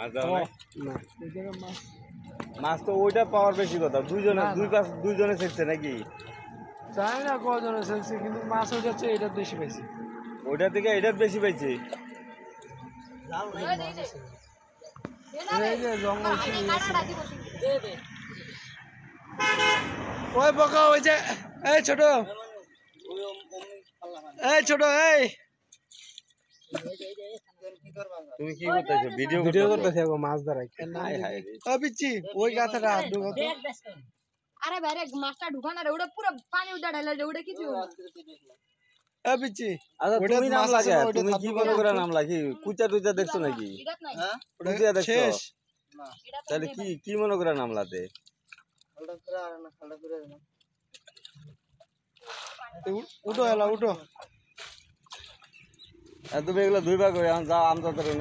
মাছ দাও না না এই জায়গা মাছ মাছ তো ওইটা পাওয়ার বেশি কথা দুইজনে ছেড়ছে নাকি জানি না কজনে চলছে কিন্তু মাছ হয়ে যাচ্ছে এটা বেশি পাইছি ওইটা থেকে এটার বেশি পাইছে এই যে জঙ্গল ছিল ওই বকা ওই যে এই ছোট এই তুমি কি করতেছো ভিডিও করতেছি এখন মাছ ধরাই ও বিচ্ছি ওই গাথাটা হাত ঢুকা তো আরে বাইরে মাছটা ঢুকা না রে ওটা পুরো পানি উঠা ঢাইলা রে ওটা কিছু এ বিচ্ছি আচ্ছা তুমি নাম লাগা তুমি কি মনে করে নাম লাগি কুচা টুচা দেখছো নাকি হ্যাঁ কুচা দেখছো শেষ না তাহলে কি মনে করে নাম লাতে খালটা করে আর না খালটা করে না উঠো এলা উঠো তুমি এগুলো দুই ভাগ করে যাও আমটা ধরে